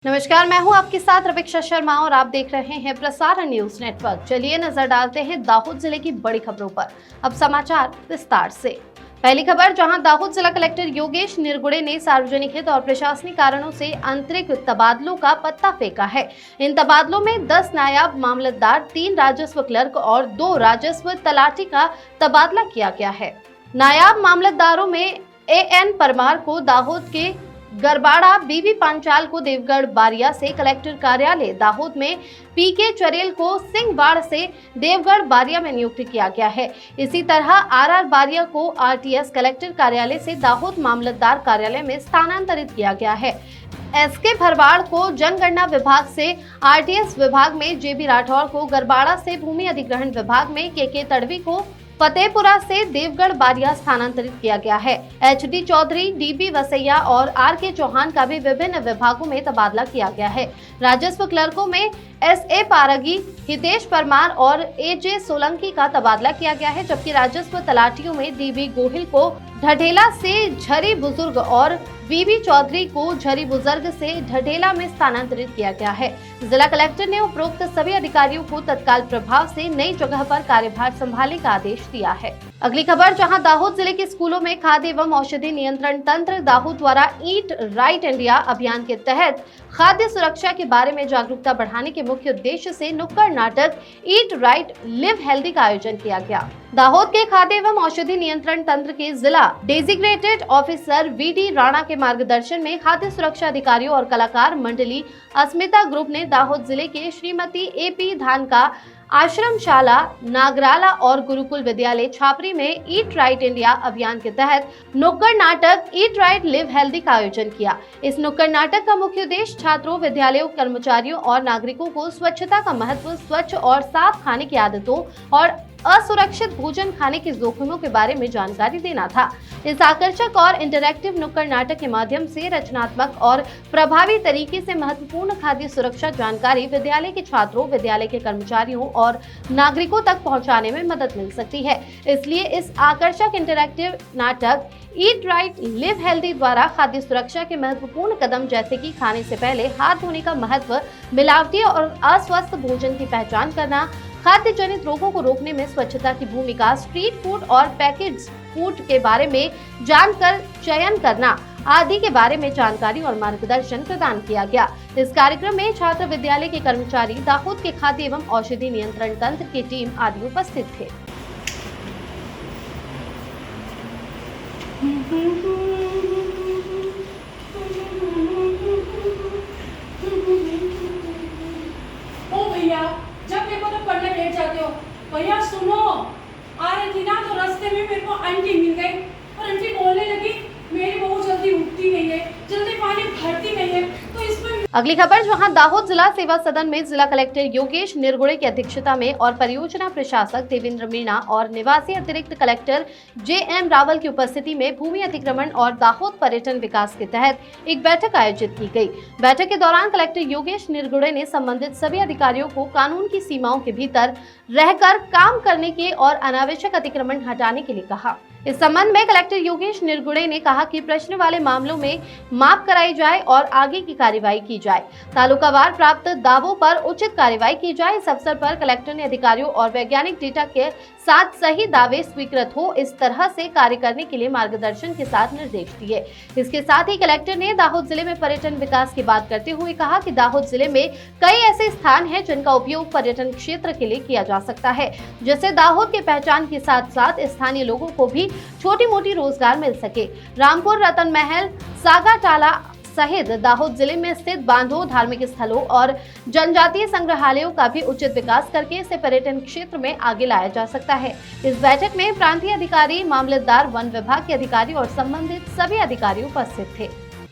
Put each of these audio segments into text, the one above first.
नमस्कार, मैं हूं आपके साथ रविक्षा शर्मा और आप देख रहे हैं प्रसारण न्यूज नेटवर्क। चलिए नजर डालते हैं दाहोद जिले की बड़ी खबरों पर। अब समाचार विस्तार से। पहली खबर, जहां दाहोद जिला कलेक्टर योगेश निरगुड़े ने सार्वजनिक हित और प्रशासनिक कारणों से आंतरिक तबादलों का पत्ता फेंका है। इन तबादलों में 10 नायब मामलतदार, 3 राजस्व क्लर्क और 2 राजस्व तलाटी का तबादला किया गया है। नायब मामलतदारों में AN परमार को दाहोद के गरबाड़ा, BB पांचाल को देवगढ़ बारिया से कलेक्टर कार्यालय दाहोद में, PK चरेल को सिंहवाड़ से देवगढ़ बारिया में नियुक्त किया गया है। इसी तरह RR बारिया को RTS कलेक्टर कार्यालय से दाहोद मामलतदार कार्यालय में स्थानांतरित किया गया है। SK भरवाड़ को जनगणना विभाग से RTS विभाग में, JB राठौर को गरबाड़ा से भूमि अधिग्रहण विभाग में, KK तड़वी को फतेहपुरा से देवगढ़ बारिया स्थानांतरित किया गया है। HD चौधरी, DB वसैया और RK चौहान का भी विभिन्न विभागों में तबादला किया गया है। राजस्व क्लर्कों में SA पारगी, हितेश परमार और AJ सोलंकी का तबादला किया गया है, जबकि राजस्व तलाटियों में DB गोहिल को ढढेला से झरी बुजुर्ग और BB चौधरी को झरी बुजुर्ग से ढढेला में स्थानांतरित किया गया है। जिला कलेक्टर ने उपरोक्त सभी अधिकारियों को तत्काल प्रभाव से नई जगह पर कार्यभार संभालने का आदेश दिया है। अगली खबर, जहां दाहोद जिले के स्कूलों में खाद्य एवं औषधि नियंत्रण तंत्र दाहोद द्वारा ईट राइट इंडिया अभियान के तहत खाद्य सुरक्षा के बारे में जागरूकता बढ़ाने के मुख्य उद्देश्य से नुक्कड़ नाटक ईट राइट लिव हेल्दी का आयोजन किया गया। दाहोद के खाद्य एवं औषधि नियंत्रण तंत्र के जिला डेजिग्नेटेड ऑफिसर VD राणा के मार्गदर्शन में खाद्य सुरक्षा अधिकारियों और कलाकार मंडली अस्मिता ग्रुप ने दाहोद जिले के श्रीमती AP धानका आश्रमशाला, नागराला और गुरुकुल विद्यालय छापरी में ईट राइट इंडिया अभियान के तहत नुक्कड़ नाटक ईट राइट लिव हेल्दी का आयोजन किया। इस नुक्कड़ नाटक का मुख्य उद्देश्य छात्रों, विद्यालयों, कर्मचारियों और नागरिकों को स्वच्छता का महत्व, स्वच्छ और साफ खाने की आदतों और असुरक्षित भोजन खाने के जोखिमों के बारे में जानकारी देना था। इस आकर्षक और इंटरैक्टिव नुक्कड़ नाटक के माध्यम से रचनात्मक और प्रभावी तरीके से महत्वपूर्ण खाद्य सुरक्षा जानकारी विद्यालय के छात्रों, विद्यालय के कर्मचारियों और नागरिकों तक पहुंचाने में मदद मिल सकती है। इसलिए इस आकर्षक इंटरैक्टिव नाटक ईट राइट लिव हेल्दी द्वारा खाद्य सुरक्षा के महत्वपूर्ण कदम, जैसे कि खाने से पहले हाथ धोने का महत्व, मिलावटी और अस्वस्थ भोजन की पहचान करना, खाद्य जनित रोगों को रोकने में स्वच्छता की भूमिका, स्ट्रीट फूड और पैकेज्ड फूड के बारे में जानकर चयन करना आदि के बारे में जानकारी और मार्गदर्शन प्रदान किया गया। इस कार्यक्रम में छात्र, विद्यालय के कर्मचारी, दाहोद के खाद्य एवं औषधि नियंत्रण तंत्र की टीम आदि उपस्थित थे। जब देखो तो पढ़ने बैठ जाते हो। भैया सुनो, आ रही थी ना तो रास्ते में मेरे को आंटी मिल गई और आंटी बोलने लगी मेरी बहू जल्दी उठती नहीं है, जल्दी पानी भरती नहीं है, तो इसमें। अगली खबर, जहां दाहोद जिला सेवा सदन में जिला कलेक्टर योगेश निरगुड़े की अध्यक्षता में और परियोजना प्रशासक देवेंद्र मीणा और निवासी अतिरिक्त कलेक्टर JM रावल की उपस्थिति में भूमि अतिक्रमण और दाहोद पर्यटन विकास के तहत एक बैठक आयोजित की गई। बैठक के दौरान कलेक्टर योगेश निरगुड़े ने संबंधित सभी अधिकारियों को कानून की सीमाओं के भीतर रहकर काम करने के और अनावश्यक अतिक्रमण हटाने के लिए कहा। इस संबंध में कलेक्टर योगेश निरगुड़े ने कहा कि प्रश्न वाले मामलों में माप कराई जाए और आगे की कार्यवाही की जाए। तालुकावार प्राप्त दावों पर उचित कार्यवाही की जाए। इस अवसर पर कलेक्टर ने अधिकारियों और वैज्ञानिक डेटा के साथ सही दावे स्वीकृत हो, इस तरह से कार्य करने के लिए मार्गदर्शन के साथ निर्देश दिए। इसके साथ ही कलेक्टर ने दाहोद जिले में पर्यटन विकास की बात करते हुए कहा कि दाहोद जिले में कई ऐसे स्थान हैं जिनका उपयोग पर्यटन क्षेत्र के लिए किया जा सकता है, जिससे दाहोद की पहचान के साथ साथ स्थानीय लोगों को भी छोटी मोटी रोजगार मिल सके। रामपुर, रतन महल, सागा टाला सहित दाहोद जिले में स्थित बांधों, धार्मिक स्थलों और जनजातीय संग्रहालयों का भी उचित विकास करके इसे पर्यटन क्षेत्र में आगे लाया जा सकता है। इस बैठक में प्रांतीय अधिकारी, मामलतदार, वन विभाग के अधिकारी और संबंधित सभी अधिकारी उपस्थित थे।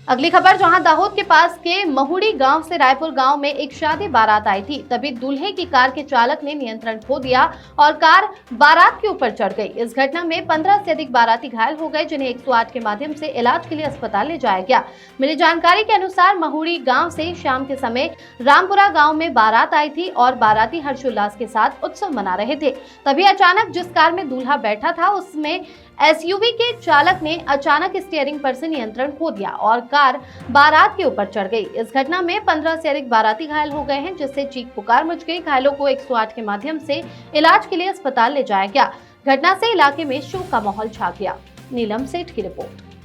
अगली खबर, जहां दाहोद के पास के महुड़ी गांव से रायपुर गांव में एक शादी बारात आई थी, तभी दूल्हे की कार के चालक ने नियंत्रण खो दिया और कार बारात के ऊपर चढ़ गई। इस घटना में 15 से अधिक बाराती घायल हो गए, जिन्हें 108 के माध्यम से इलाज के लिए अस्पताल ले जाया गया। मिली जानकारी के अनुसार महुड़ी गाँव से शाम के समय रामपुरा गाँव में बारात आई थी और बाराती हर्षोल्लास के साथ उत्सव मना रहे थे। तभी अचानक जिस कार में दूल्हा बैठा था उसमें एसयूवी के चालक ने अचानक स्टीयरिंग पर से नियंत्रण खो दिया और कार बारात के ऊपर चढ़ गई। इस घटना में 15 से अधिक बाराती घायल हो गए हैं, जिससे चीख पुकार मच गई। घायलों को 108 के माध्यम से इलाज के लिए अस्पताल ले जाया गया। घटना से इलाके में शोक का माहौल छा गया। नीलम सेठ की रिपोर्ट।